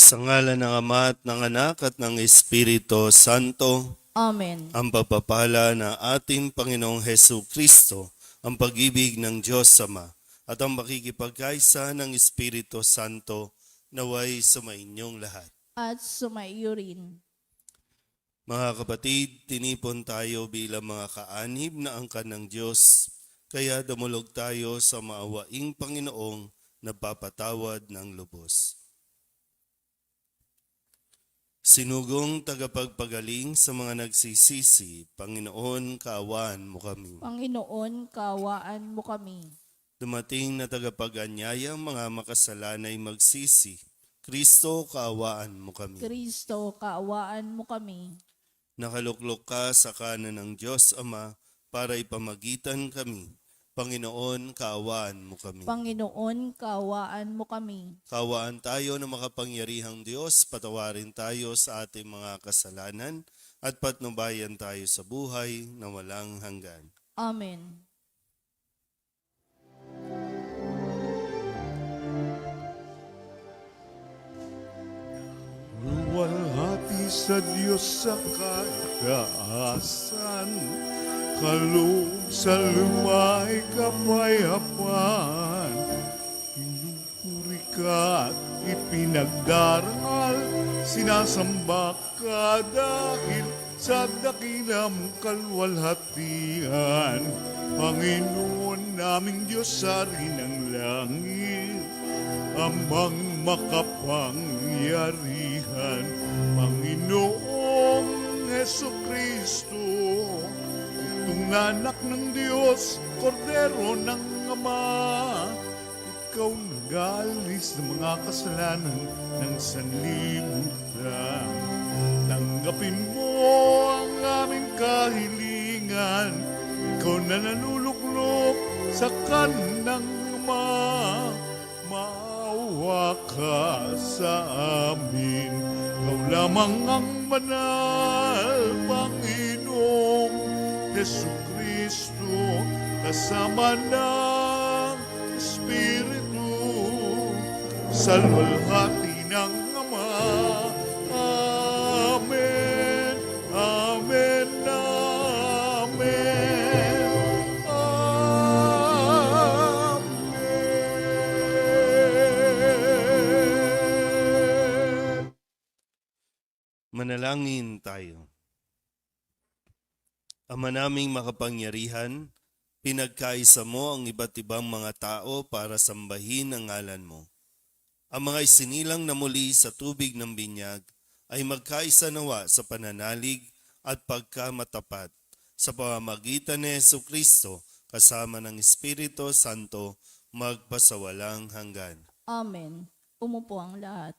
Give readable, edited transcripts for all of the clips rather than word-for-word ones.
Sa ngalan ng Ama at ng Anak at ng Espiritu Santo, Amen. ang pagpapala ng ating Panginoong Hesu Kristo, ang pag-ibig ng Diyos Ama, at ang makikipagkaisa ng Espiritu Santo naway sumainyong lahat. At sumaiyo rin. Mga kapatid, tinipon tayo bilang mga kaanib na angkan ng Diyos, kaya dumulog tayo sa maawaing Panginoong nagpapatawad ng lubos. Sinugong tagapagpagaling sa mga nagsisisi, Panginoon, kaawaan mo kami. Panginoon, kaawaan mo kami. Dumating na tagapag-anyaya, mga makasalanay magsisi, Kristo, kaawaan mo kami. Kristo, kaawaan mo kami. Nakaluklok ka sa kanan ng Diyos Ama para ipamagitan kami. Panginoon, kaawaan mo kami. Panginoon, kaawaan mo kami. Kaawaan tayo ng makapangyarihang Diyos, patawarin tayo sa ating mga kasalanan at patnubayan tayo sa buhay na walang hanggan. Amen. Luwalhati sa Diyos sa kataasan, kaloob sa lumay kapayapaan. Pinupuri ka at ipinagdaral, sinasamba ka dahil sa dakilang kalwalhatian. Panginoon naming Diyos sa rin ng langit, amang makapangyarihan, Panginoong Hesu Kristo, itong anak ng Diyos, kordero ng Ama, ikaw nag-alis ng mga kasalanan ng sanlibutan. Tanggapin mo ang aming kahilingan, ikaw na nanuluklok sa kanang Ama. Maawa ka sa amin, ikaw lamang ang banal, Panginoong Hesu Kristo, kasama ng Espiritu, sa luwalhati ng Ama. Amen, amen, amen, amen. Manalangin tayo. Ama naming makapangyarihan, pinagkaisa mo ang iba't ibang mga tao para sambahin ang ngalan mo. Ang mga isinilang na muli sa tubig ng binyag ay magkaisa nawa sa pananalig at pagkamatapat sa pamamagitan ni Hesu Kristo kasama ng Espiritu Santo magpasawalang hanggan. Amen. Umupo ang lahat.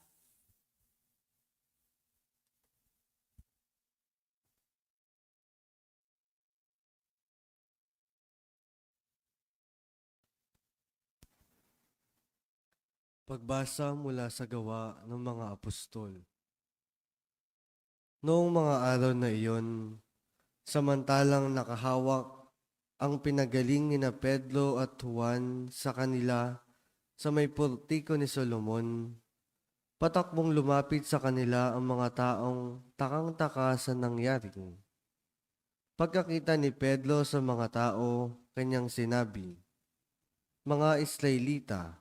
Pagbasa mula sa gawa ng mga apostol. Noong mga araw na iyon, samantalang nakahawak ang pinagaling ni na Pedro at Juan sa kanila sa may portiko ni Solomon, patakbong lumapit sa kanila ang mga taong takang-taka sa nangyaring. Pagkakita ni Pedro sa mga tao, kanyang sinabi, "Mga Israelita,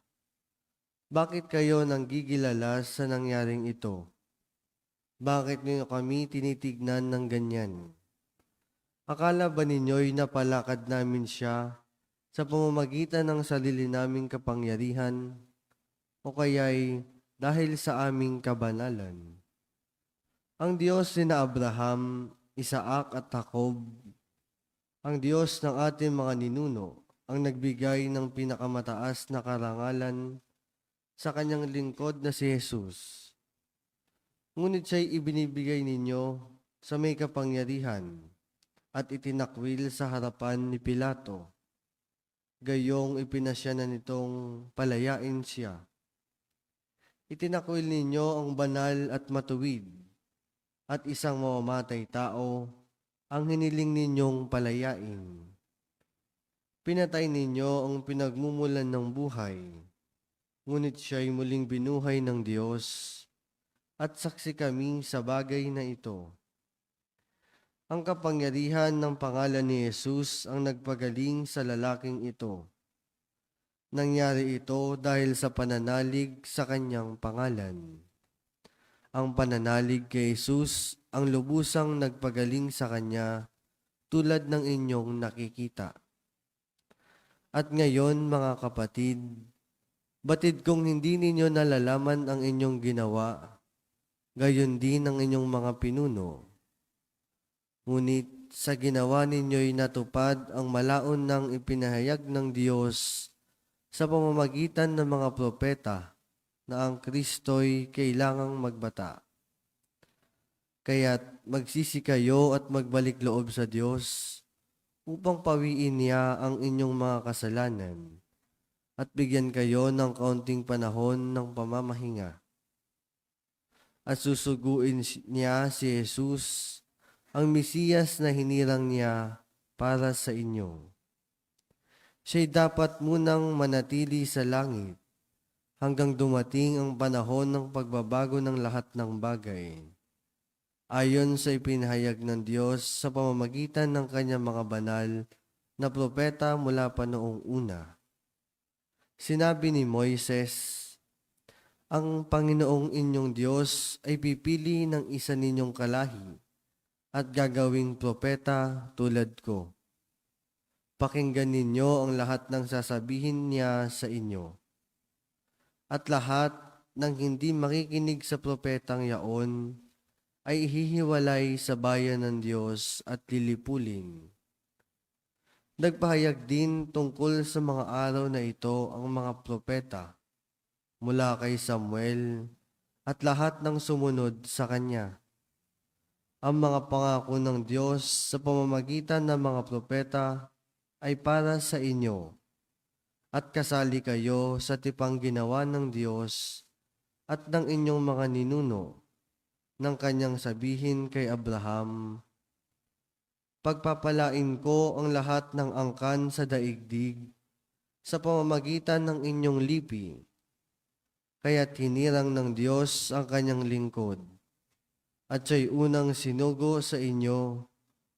bakit kayo nanggigilala sa nangyaring ito? Bakit niyo kami tinitignan ng ganyan? Akala ba ninyo'y napalakad namin siya sa pamamagitan ng sarili naming kapangyarihan o kaya'y dahil sa aming kabanalan? Ang Diyos ni na Abraham, Isaac at Jacob, ang Diyos ng ating mga ninuno, ang nagbigay ng pinakamataas na karangalan sa kanyang lingkod na si Jesus. Ngunit siya'y ibinibigay ninyo sa may kapangyarihan at itinakwil sa harapan ni Pilato. Gayong ipinasya na nitong palayain siya. Itinakwil ninyo ang banal at matuwid at isang mamamatay tao ang hiniling ninyong palayain. Pinatay ninyo ang pinagmumulan ng buhay, ngunit siya'y muling binuhay ng Diyos. at saksi kami sa bagay na ito. Ang kapangyarihan ng pangalan ni Jesus ang nagpagaling sa lalaking ito. Nangyari ito dahil sa pananalig sa kanyang pangalan. Ang pananalig kay Jesus ang lubusang nagpagaling sa kanya tulad ng inyong nakikita. At ngayon mga kapatid, batid kong hindi ninyo nalalaman ang inyong ginawa, gayon din ang inyong mga pinuno. Ngunit sa ginawa ninyo'y natupad ang malaon ng ipinahayag ng Diyos sa pamamagitan ng mga propeta na ang Kristo'y kailangang magbata. Kaya't magsisi kayo at magbalik loob sa Diyos upang pawiin niya ang inyong mga kasalanan at bigyan kayo ng kaunting panahon ng pamamahinga. At susuguin niya si Jesus, ang Mesiyas na hinirang niya para sa inyo. Siya'y dapat munang manatili sa langit hanggang dumating ang panahon ng pagbabago ng lahat ng bagay, ayon sa ipinahayag ng Diyos sa pamamagitan ng kanyang mga banal na propeta mula pa noong una. Sinabi ni Moises, ang Panginoong inyong Diyos ay pipili ng isa ninyong kalahi at gagawing propeta tulad ko. Pakinggan ninyo ang lahat ng sasabihin niya sa inyo. At lahat ng hindi makikinig sa propetang yaon ay hihiwalay sa bayan ng Diyos at lilipulin. Nagpahayag din tungkol sa mga araw na ito ang mga propeta mula kay Samuel at lahat ng sumunod sa kanya. Ang mga pangako ng Diyos sa pamamagitan ng mga propeta ay para sa inyo at kasali kayo sa tipang ginawa ng Diyos at ng inyong mga ninuno ng kanyang sabihin kay Abraham, pagpapalain ko ang lahat ng angkan sa daigdig sa pamamagitan ng inyong lipi, kaya't hinirang ng Diyos ang kanyang lingkod at siya'y unang sinugo sa inyo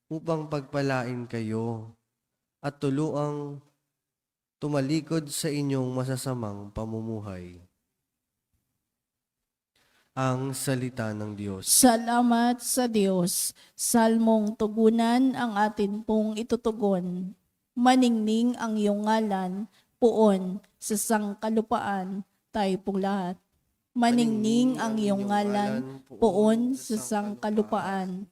upang pagpalain kayo at tuluang tumalikod sa inyong masasamang pamumuhay. Ang salita ng Diyos. Salamat sa Diyos. Salmong tugunan ang atin pong itutugon. Maningning ang iyong ngalan, puon sa sangkalupaan, tayo pong lahat. Maningning ang iyong ngalan, puon sa sangkalupaan.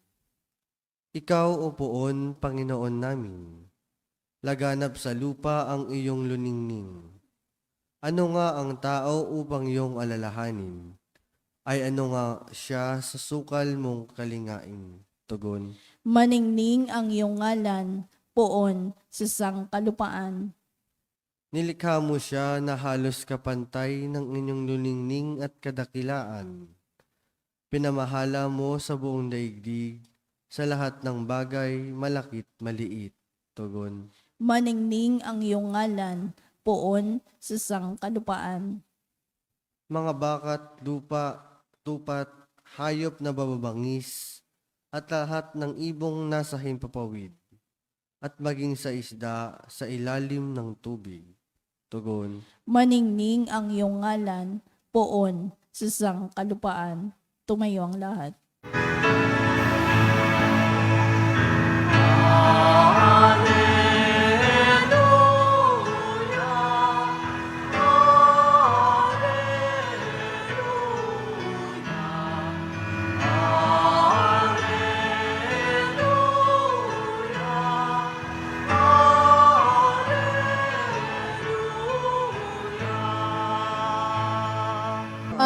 Ikaw o poon, Panginoon namin, laganap sa lupa ang iyong luningning. Ano nga ang tao upang iyong alalahanin? Ay ano nga siya sa sukal mong kalingain? Tugon. Maningning ang iyong ngalan, puon sa sangkalupaan. Nilikha mo siya na halos kapantay ng inyong luningning at kadakilaan. Pinamahala mo sa buong daigdig, sa lahat ng bagay, malakit maliit. Tugon. Maningning ang iyong ngalan, puon sa sangkalupaan. Mga bakat, lupa, tupat, hayop na bababangis, at lahat ng ibong nasa himpapawid, at maging sa isda sa ilalim ng tubig. Tugon. Maningning ang iyong ngalan, puon sa sangkalupaan. Tumayo ang lahat.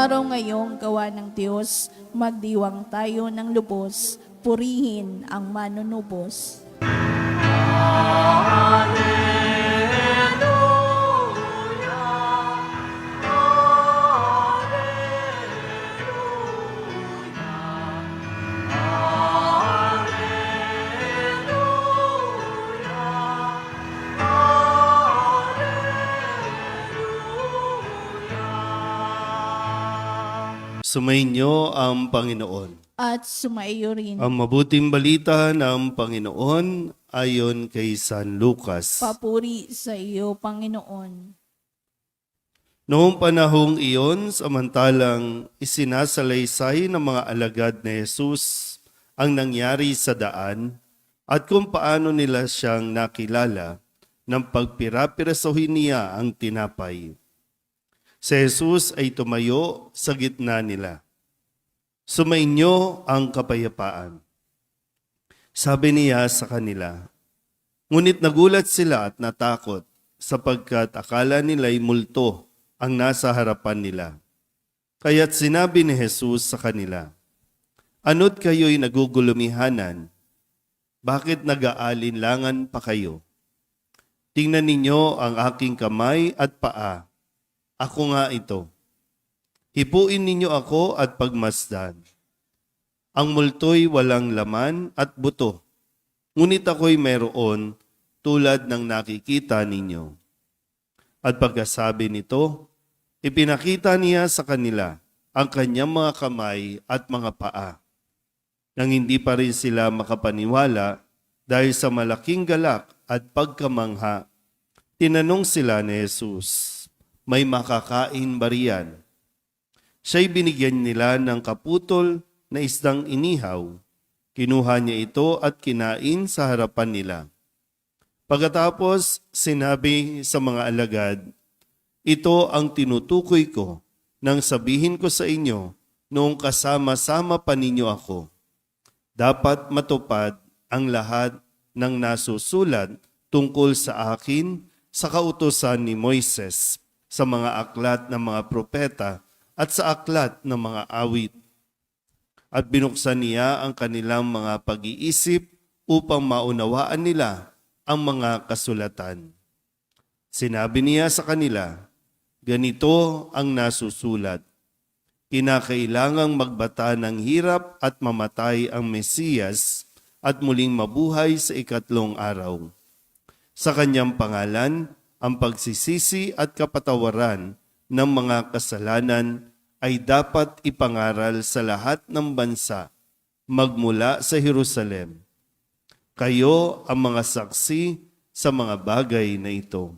Araw ngayong gawa ng Diyos, magdiwang tayo ng lubos, purihin ang manunubos. Sumainyo ang Panginoon. At sumaiyo rin. Ang mabuting balita ng Panginoon ayon kay San Lucas. Papuri sa iyo, Panginoon. Noong panahong iyon, samantalang isinasalaysay ng mga alagad ni Jesus ang nangyari sa daan at kung paano nila siyang nakilala nang pagpirapirasohin niya ang tinapay. Si Jesus ay tumayo sa gitna nila. Sumainyo ang kapayapaan. Sabi niya sa kanila, ngunit nagulat sila at natakot sapagkat akala nila'y multo ang nasa harapan nila. Kaya't sinabi ni Jesus sa kanila, ano't kayo'y nagugulumihanan? Bakit nag-aalinlangan pa kayo? Tingnan ninyo ang aking kamay at paa. Ako nga ito. Hipuin ninyo ako at pagmasdan. Ang multo'y walang laman at buto, ngunit ako'y mayroon tulad ng nakikita ninyo. At pagkasabi nito, ipinakita niya sa kanila ang kanyang mga kamay at mga paa. Nang hindi pa rin sila makapaniwala dahil sa malaking galak at pagkamangha, tinanong sila ni Jesus, may makakain ba riyan? Siya'y binigyan nila ng kaputol na isdang inihaw. Kinuha niya ito at kinain sa harapan nila. Pagkatapos, sinabi sa mga alagad, ito ang tinutukoy ko nang sabihin ko sa inyo noong kasama-sama pa ninyo ako. Dapat matupad ang lahat ng nasusulat tungkol sa akin sa kautusan ni Moises, sa mga aklat ng mga propeta at sa aklat ng mga awit. At binuksan niya ang kanilang mga pag-iisip upang maunawaan nila ang mga kasulatan. Sinabi niya sa kanila, ganito ang nasusulat. Kinakailangang magbata ng hirap at mamatay ang Mesiyas at muling mabuhay sa ikatlong araw. Sa kanyang pangalan, ang pagsisisi at kapatawaran ng mga kasalanan ay dapat ipangaral sa lahat ng bansa magmula sa Jerusalem. Kayo ang mga saksi sa mga bagay na ito.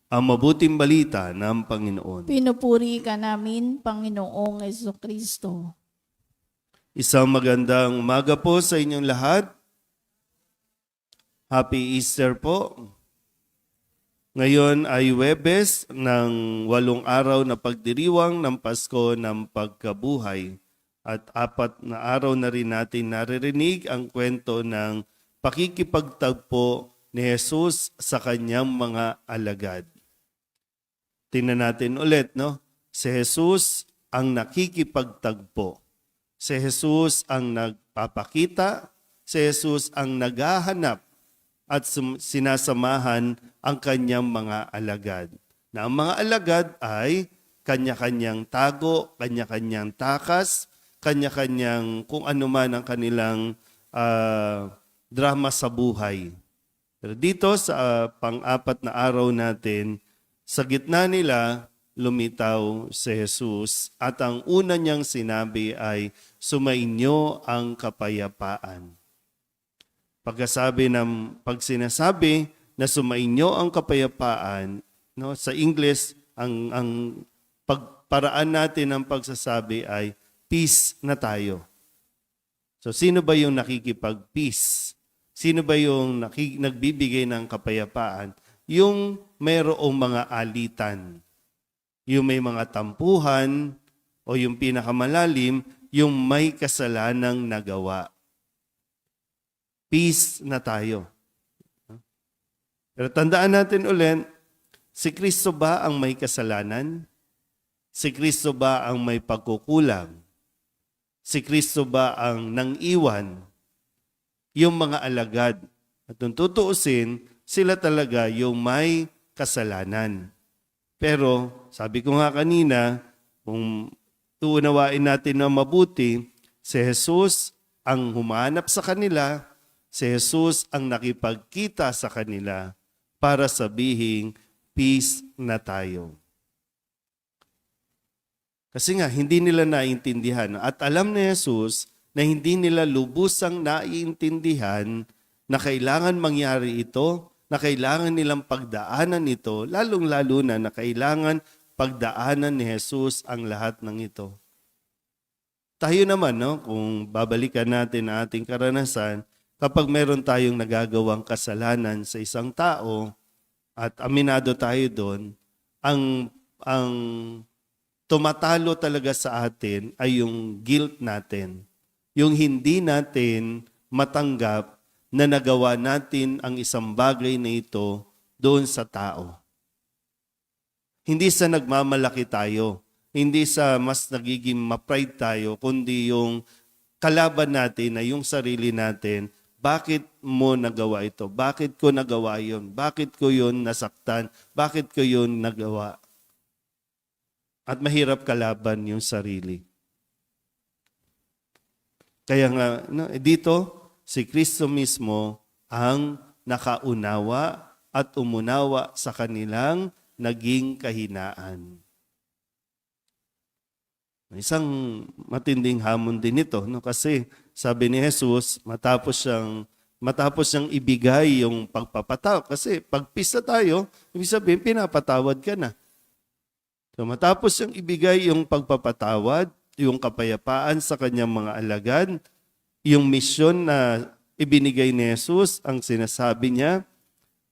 Ang mabuting balita ng Panginoon. Pinupuri ka namin, Panginoong Jesucristo. Isang magandang umaga po sa inyong lahat. Happy Easter po. Ngayon ay Huwebes ng 8 araw na pagdiriwang ng Pasko ng Pagkabuhay. At 4 na araw na rin natin naririnig ang kwento ng pakikipagtagpo ni Jesus sa kanyang mga alagad. Tingnan natin ulit, no? Si Jesus ang nakikipagtagpo. Si Jesus ang nagpapakita. Si Jesus ang naghahanap at sinasamahan ang kanyang mga alagad. Na ang mga alagad ay kanya-kanyang tago, kanya-kanyang takas, kanya-kanyang kung ano man ang kanilang drama sa buhay. Pero dito sa pang-4 na araw natin, sa gitna nila lumitaw si Jesus at ang una niyang sinabi ay, sumainyo ang kapayapaan. Pag sinasabi na sumainyo ang kapayapaan, no, sa English, ang pagparaan natin ng pagsasabi ay, peace na tayo. So, sino ba yung nakikipag-peace? Sino ba yung nagbibigay ng kapayapaan? Yung mayroong mga alitan. Yung may mga tampuhan o yung pinakamalalim, yung may kasalanang nagawa. Peace na tayo. Pero tandaan natin ulit, si Kristo ba ang may kasalanan? Si Kristo ba ang may pagkukulang? Si Kristo ba ang nang-iwan? Yung mga alagad. At kung tutuusin, sila talaga yung may kasalanan. Pero, sabi ko nga kanina, kung tuunawain natin na mabuti, si Jesus ang humanap sa kanila, si Jesus ang nakipagkita sa kanila para sabihing, peace na tayo. Kasi nga, hindi nila naiintindihan. At alam ni Jesus na hindi nila lubusang naiintindihan na kailangan mangyari ito, na kailangan nilang pagdaanan ito, lalong-lalo na kailangan pagdaanan ni Jesus ang lahat ng ito. Tayo naman, no, kung babalikan natin ang ating karanasan, kapag meron tayong nagagawang kasalanan sa isang tao at aminado tayo doon, ang tumatalo talaga sa atin ay yung guilt natin. Yung hindi natin matanggap na nagawa natin ang isang bagay na ito doon sa tao. Hindi sa nagmamalaki tayo, hindi sa mas nagiging ma-pride tayo, kundi yung kalaban natin na yung sarili natin, bakit mo nagawa ito? Bakit ko nagawa yun? Bakit ko yun nasaktan? Bakit ko yun nagawa? At mahirap kalaban yung sarili. Kaya nga, dito, si Kristo mismo ang nakaunawa at umunawa sa kanilang naging kahinaan. Isang matinding hamon din ito, no? Kasi sabi ni Jesus, matapos siyang ibigay yung pagpapatawad. Kasi pag pisa tayo, ibig sabihin, pinapatawad ka na. So matapos siyang ibigay yung pagpapatawad, yung kapayapaan sa kanyang mga alagad, yung misyon na ibinigay ni Jesus, ang sinasabi niya,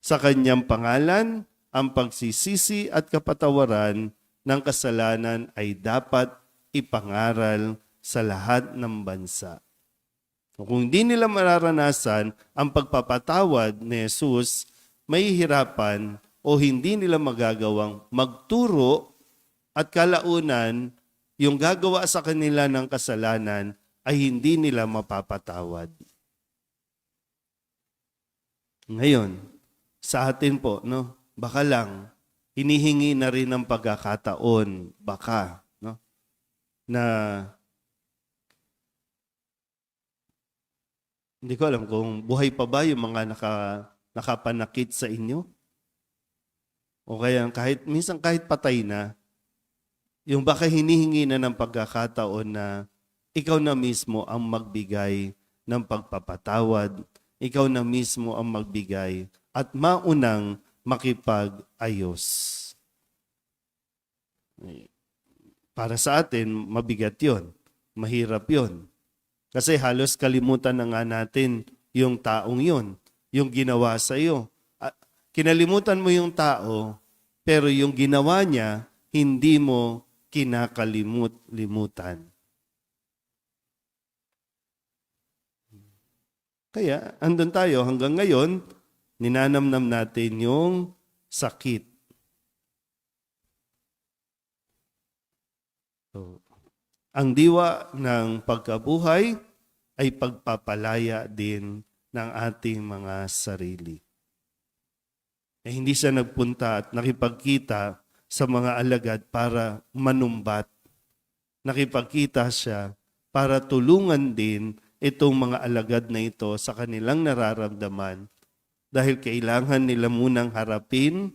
sa kanyang pangalan, ang pagsisisi at kapatawaran ng kasalanan ay dapat ipangaral sa lahat ng bansa. Kung hindi nila mararanasan ang pagpapatawad ni Jesus, may hirapan o hindi nila magagawang magturo at kalaunan yung gagawa sa kanila ng kasalanan ay hindi nila mapapatawad. Ngayon, sa atin po, no, baka lang, hinihingi na rin ng pagkakataon, baka, no, na hindi ko alam kung buhay pa ba yung mga nakapanakit sa inyo. O kaya minsan kahit patay na, yung baka hinihingi na ng pagkakataon na ikaw na mismo ang magbigay ng pagpapatawad, ikaw na mismo ang magbigay at maunang makipag-ayos. Para sa atin, mabigat yon, mahirap yon. Kasi halos kalimutan na nga natin yung taong yon, yung ginawa sa iyo. Kinalimutan mo yung tao, pero yung ginawa niya, hindi mo kinakalimut-limutan. Kaya, andun tayo hanggang ngayon, ninanamnam natin yung sakit. So, ang diwa ng pagkabuhay ay pagpapalaya din ng ating mga sarili. Hindi siya nagpunta at nakipagkita sa mga alagad para manumbat. Nakipagkita siya para tulungan din itong mga alagad na ito sa kanilang nararamdaman dahil kailangan nila munang harapin,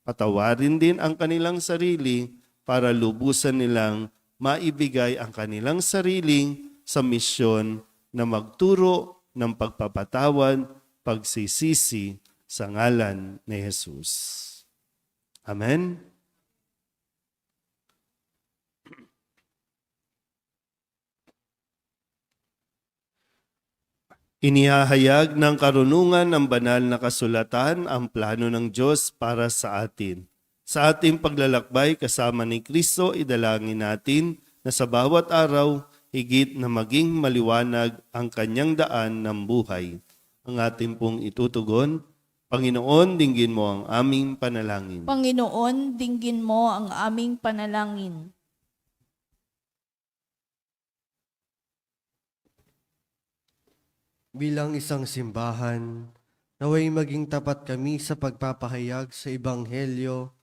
patawarin din ang kanilang sarili para lubusan nilang maibigay ang kanilang sarili sa misyon na magturo ng pagpapatawad, pagsisisi sa ngalan ni Jesus. Amen? Inihahayag ng karunungan ng banal na kasulatan ang plano ng Diyos para sa atin. Sa ating paglalakbay kasama ni Kristo, idalangin natin na sa bawat araw, higit na maging maliwanag ang kanyang daan ng buhay. Ang ating pong itutugon, Panginoon, dinggin mo ang aming panalangin. Panginoon, dinggin mo ang aming panalangin. Bilang isang simbahan, naway maging tapat kami sa pagpapahayag sa Ebanghelyo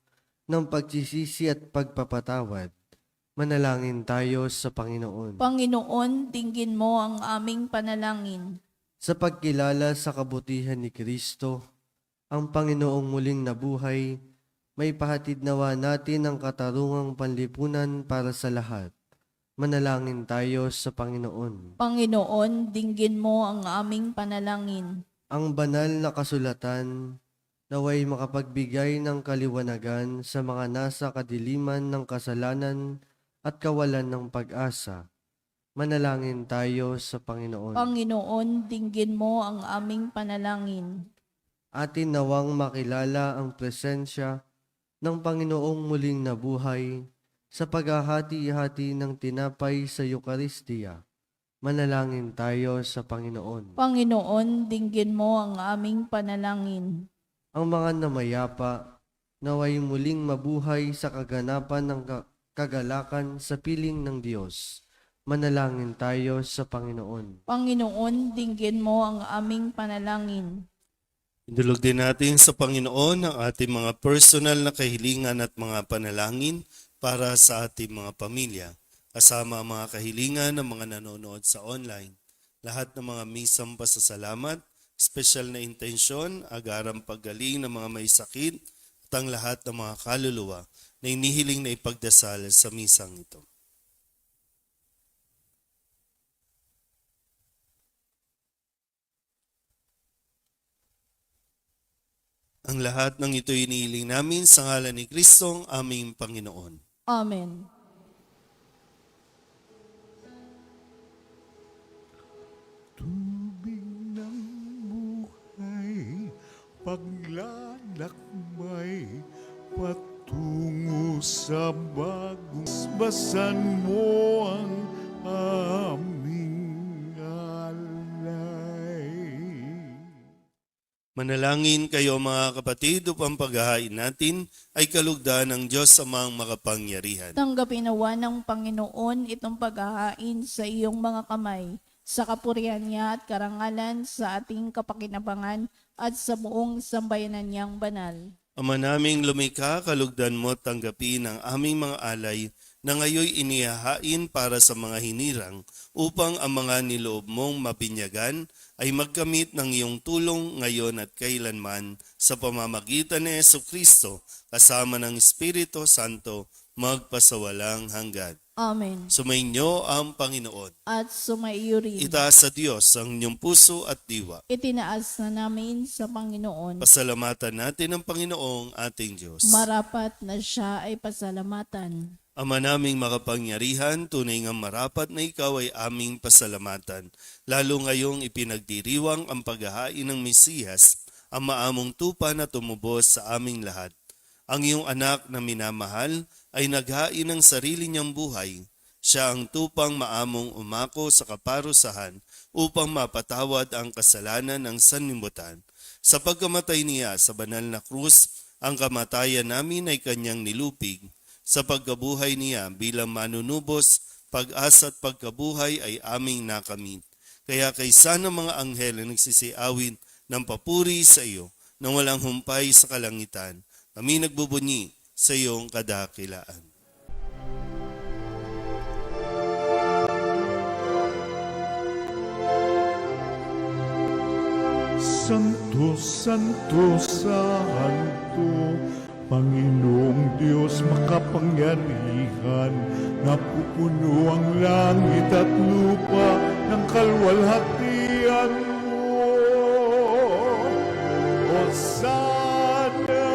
ng pagsisisi at pagpapatawad. Manalangin tayo sa Panginoon. Panginoon, dinggin mo ang aming panalangin. Sa pagkilala sa kabutihan ni Kristo, ang Panginoong muling nabuhay, may pahatid nawa natin ang katarungang panlipunan para sa lahat. Manalangin tayo sa Panginoon. Panginoon, dinggin mo ang aming panalangin. Ang banal na kasulatan naway makapagbigay ng kaliwanagan sa mga nasa kadiliman ng kasalanan at kawalan ng pag-asa. Manalangin tayo sa Panginoon. Panginoon, dinggin mo ang aming panalangin. Atin nawang makilala ang presensya ng Panginoong muling nabuhay sa paghahati-hati ng tinapay sa Eucharistia. Manalangin tayo sa Panginoon. Panginoon, dinggin mo ang aming panalangin. Ang mga namayapa naway muling mabuhay sa kaganapan ng kagalakan sa piling ng Diyos. Manalangin tayo sa Panginoon. Panginoon, dinggin mo ang aming panalangin. Indulog din natin sa Panginoon ang ating mga personal na kahilingan at mga panalangin para sa ating mga pamilya, kasama ang mga kahilingan ng mga nanonood sa online. Lahat ng mga misang pasasalamat, special na intensyon, agarang paggaling ng mga may sakit, at ang lahat ng mga kaluluwa na inihiling na ipagdasal sa misang ito. Ang lahat ng ito inihiling namin sa ngalan ni Kristong aming Panginoon. Amen. Tubig ng buhay, paglalakbay, patungo sa bagong basan mo ang aming alay. Manalangin kayo mga kapatid upang paghahain natin ay kalugdan ng Diyos Amang makapangyarihan. Tanggapin nawa ng Panginoon itong paghahain sa iyong mga kamay, sa kapurihan niya at karangalan sa ating kapakinabangan at sa buong sambayanan niyang banal. Ama naming lumikha, kalugdan mo tanggapin ang aming mga alay na ngayoy inihahain para sa mga hinirang upang ang mga niloob mong mabinyagan ay magkamit ng iyong tulong ngayon at kailanman sa pamamagitan ni Jesucristo kasama ng Espiritu Santo magpasawalang hanggan. Amen. Sumainyo ang Panginoon. At sumaiyo rin. Itaas sa Diyos ang inyong puso at diwa. Itinaas na namin sa Panginoon. Pasalamatan natin ang Panginoong ating Diyos. Marapat na siya ay pasalamatan. Ama naming makapangyarihan, tunay nga marapat na ikaw ay aming pasalamatan, lalo ngayong ipinagdiriwang ang paghahain ng Mesiyas, ang maamong tupa na tumubos sa aming lahat. Ang iyong anak na minamahal ay naghain ng sarili niyang buhay. Siya ang tupang maamong umako sa kaparusahan upang mapatawad ang kasalanan ng sanlibutan. Sa pagkamatay niya sa banal na krus, ang kamatayan namin ay kanyang nilupig. Sa pagkabuhay niya bilang manunubos, pag-asa at pagkabuhay ay aming nakamit. Kaya kaysa ng mga anghel na nagsisiawin ng papuri sa iyo na walang humpay sa kalangitan, kami nagbubunyi sa iyong kadakilaan. Santo, Santo, Santo, Panginoong Diyos makapangyarihan, napupuno ang langit at lupa ng kalwalhatian mo. Hosana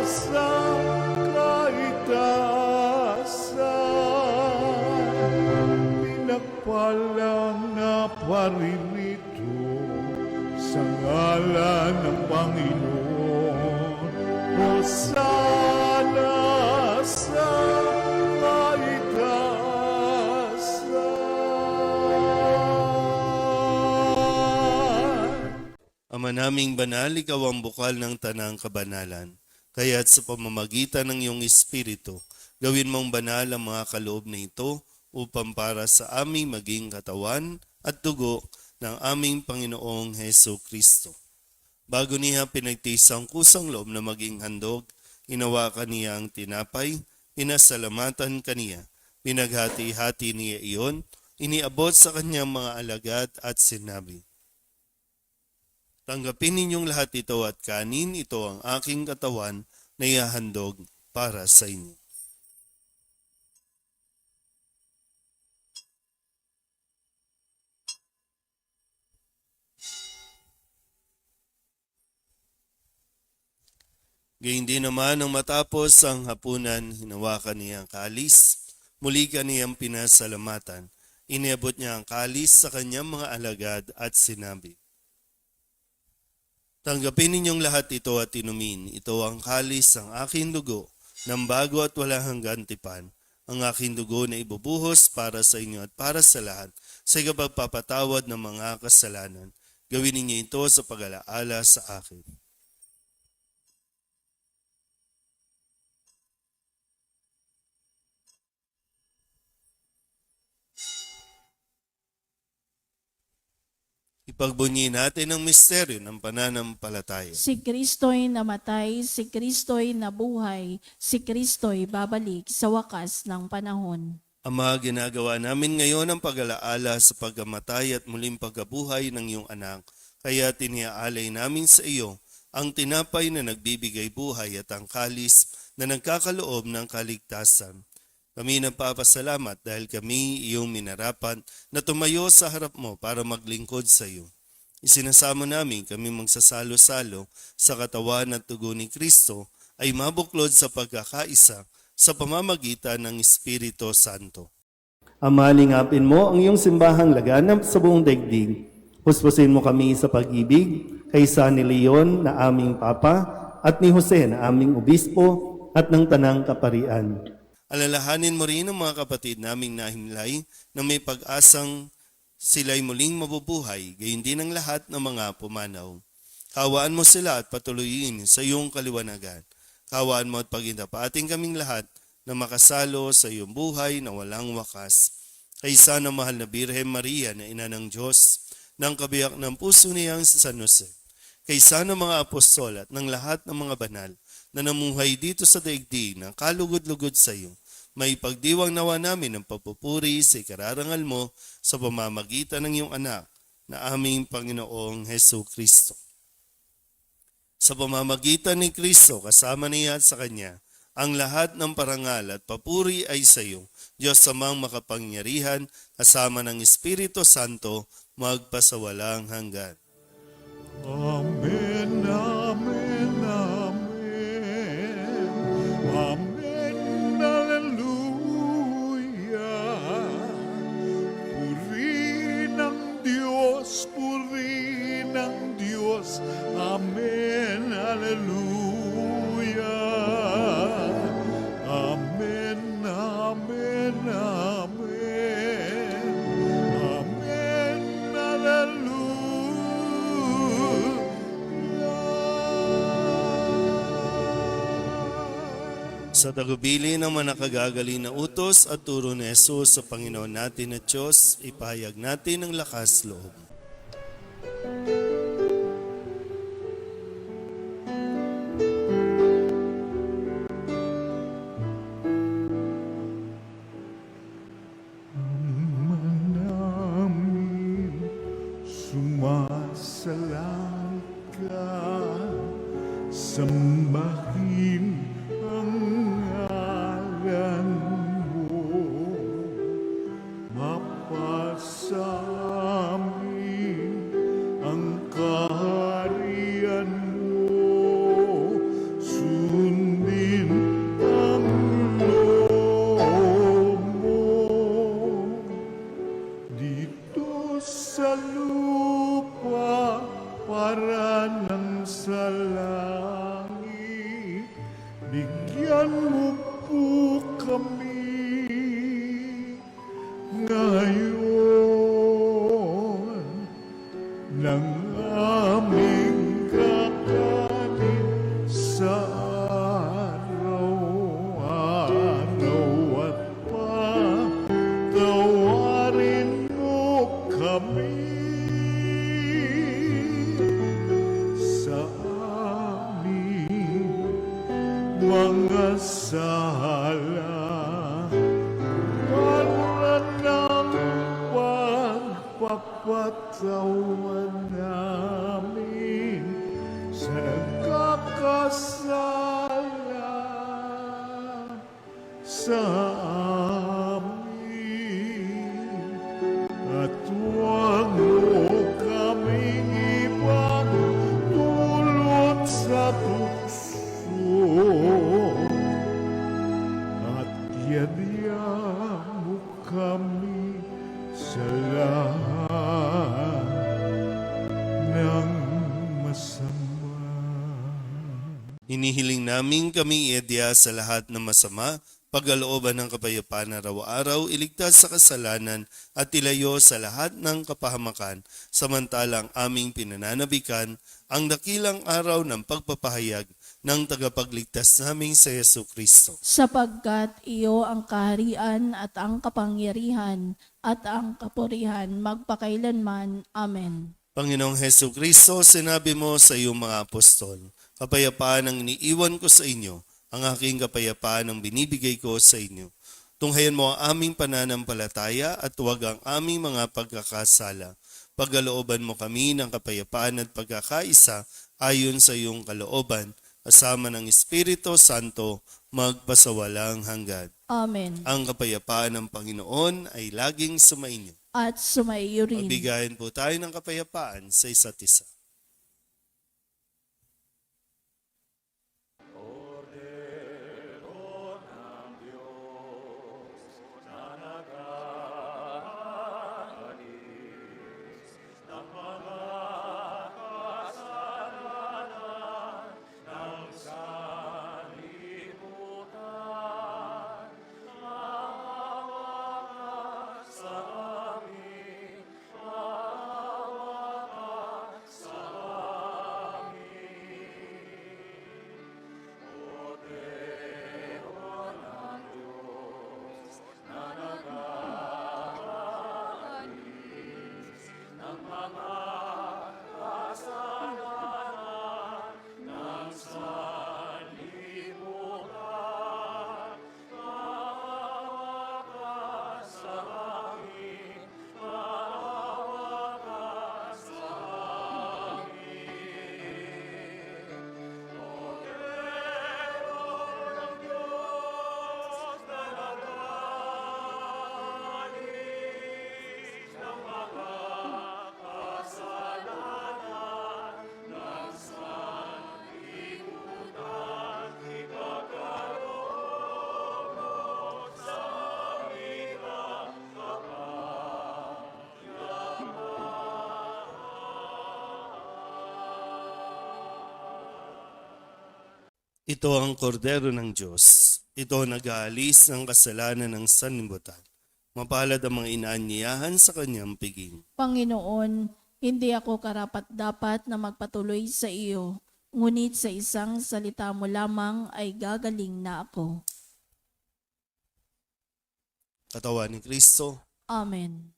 sa kaitaasan, pinagpalang na paririto sa ngalan ng Panginoon. Hosana sa kaitaasan. Ama naming banal, ikaw ang bukal ng tanang kabanalan. Kaya't sa pamamagitan ng iyong Espiritu, gawin mong banal ang mga kaloob na ito upang para sa aming maging katawan at dugo ng aming Panginoong Heso Kristo. Bago niya pinagtiis ang kusang loob na maging handog, inawakan niya ang tinapay, pinasalamatan kaniya, pinaghati-hati niya iyon, iniabot sa kanyang mga alagad at sinabi, "Tanggapin ninyong lahat ito at kanin, ito ang aking katawan na ihahandog para sa inyo. Gayun din naman nang matapos ang hapunan, hinawakan niya ang kalis, muli kaniyang pinasalamatan. Iniabot niya ang kalis sa kanyang mga alagad at sinabi, "Tanggapin ninyong lahat ito at inumin. Ito ang kalis ng aking dugo, ng bago at walang hanggan tipan. Ang aking dugo na ibubuhos para sa inyo at para sa lahat, sa ikapagpapatawad ng mga kasalanan. Gawin ninyo ito sa pag-alaala sa akin." Ipagbunyi natin ang misteryo ng pananampalataya. Si Kristo'y namatay, si Kristo'y nabuhay, si Kristo'y babalik sa wakas ng panahon. Ama, ginagawa namin ngayon ang pag-alaala sa pagkamatay at muling pagkabuhay ng iyong anak. Kaya tiniaalay namin sa iyo ang tinapay na nagbibigay buhay at ang kalis na nagkakaloob ng kaligtasan. Kami nagpapasalamat dahil kami iyong minarapan na tumayo sa harap mo para maglingkod sa iyo. Isinasamo namin kami magsasalo-salo sa katawan at dugo ni Kristo ay mabuklod sa pagkakaisa sa pamamagitan ng Espiritu Santo. Ama, lingapin mo ang iyong simbahang laganap sa buong daigdig. Puspusin mo kami sa pag-ibig kay San Leon na aming Papa at ni Jose na aming Obispo at ng Tanang Kaparian. Alalahanin mo rin ang mga kapatid naming nahimlay na may pag-asang sila'y muling mabubuhay, gayon din ang lahat ng mga pumanaw. Kawaan mo sila at patuloyin sa iyong kaliwanagan. Kawaan mo at pagindapating kaming lahat na makasalo sa iyong buhay na walang wakas. Kaysa ng mahal na Birhen Maria na ina ng Diyos, ng kabiyak ng puso niyang si San Jose, kaysa ng mga apostol at ng lahat ng mga banal na namuhay dito sa daigdig ng kalugod-lugod sa iyo, may pagdiwang nawa namin ng papupuri sa ikararangal mo sa pamamagitan ng iyong anak na aming Panginoong Hesu Kristo. Sa pamamagitan ni Kristo, kasama niya at sa Kanya, ang lahat ng parangal at papuri ay sa iyo, Diyos Amang makapangyarihan, kasama ng Espiritu Santo, magpasawalang hanggan. Amen, amen, amen. Amen, hallelujah. Purihin ang Diyos, purihin ang Diyos. Amen, hallelujah. Amen, amen, amen. Amen, hallelujah. Sa tagubili ng mga nakagagaling na utos at turo ni Jesus sa Panginoon natin at Diyos, ipahayag natin ang lakas loob. Namin sumasalang ka, sambahin ang ngalan mo, mapasamin ang kaharian mo, sundin ang loob mo. Dito sa lupa para ng sa langit, bigyan mo po kami ngayon ng aming kakanin sa araw-araw at patawarin mo kami sa aming mga sala para ng pagpapatawad namin sa nagkakasala sa amin at huwag mo kaming ipagdulot sa tukso at yadya mo kami sa lahat ng masama. Hinihiling namin kami iadya sa lahat ng masama, pagkalooban ng kapayapaan araw-araw, iligtas sa kasalanan at ilayo sa lahat ng kapahamakan, samantalang aming pinananabikan ang dakilang araw ng pagpapahayag ng tagapagligtas naming sa Yesu Kristo. Sapagkat iyo ang kaharian at ang kapangyarihan at ang kapurihan magpakailanman. Amen. Panginoong Hesu Kristo, sinabi mo sa iyong mga apostol, kapayapaan ang iniiwan ko sa inyo, ang aking kapayapaan ang binibigay ko sa inyo. Tunghayan mo ang aming pananampalataya at huwag ang aming mga pagkakasala. Pagkalooban mo kami ng kapayapaan at pagkakaisa ayon sa iyong kalooban, kasama ng Espiritu Santo, magpasawalang hanggan. Amen. Ang kapayapaan ng Panginoon ay laging sumainyo. At sumaiyo rin. Magbigayan po tayo ng kapayapaan sa isa't isa. Ito ang kordero ng Diyos. Ito ang nag-aalis ng kasalanan ng sanlibutan. Mapalad ang mga inaanyayahan sa kanyang piging. Panginoon, hindi ako karapat-dapat na magpatuloy sa iyo, ngunit sa isang salita mo lamang ay gagaling na ako. Katawan ni Kristo. Amen.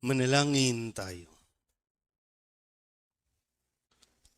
Manalangin tayo.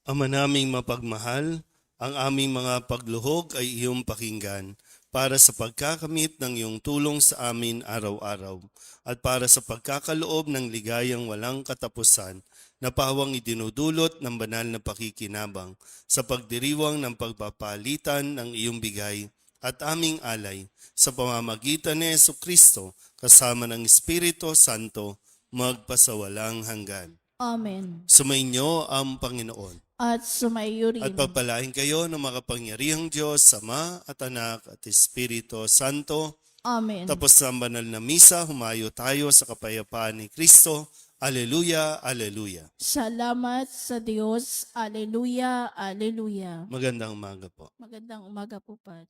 Ama naming mapagmahal, ang aming mga pagluhog ay iyong pakinggan para sa pagkakamit ng iyong tulong sa amin araw-araw at para sa pagkakaloob ng ligayang walang katapusan na pawang idinudulot ng banal na pakikinabang sa pagdiriwang ng pagpapalitan ng iyong bigay at aming alay sa pamamagitan ni Jesu Kristo kasama ng Espiritu Santo magpasawalang hanggan. Amen. Sumainyo ang Panginoon. At sumaiyo rin. At pagpalain kayo ng makapangyarihang Diyos, Ama at Anak at Espiritu Santo. Amen. Tapos sa banal na misa, humayo tayo sa kapayapaan ni Kristo. Aleluya, aleluya. Salamat sa Diyos. Aleluya, aleluya. Magandang umaga po. Magandang umaga po, Pat.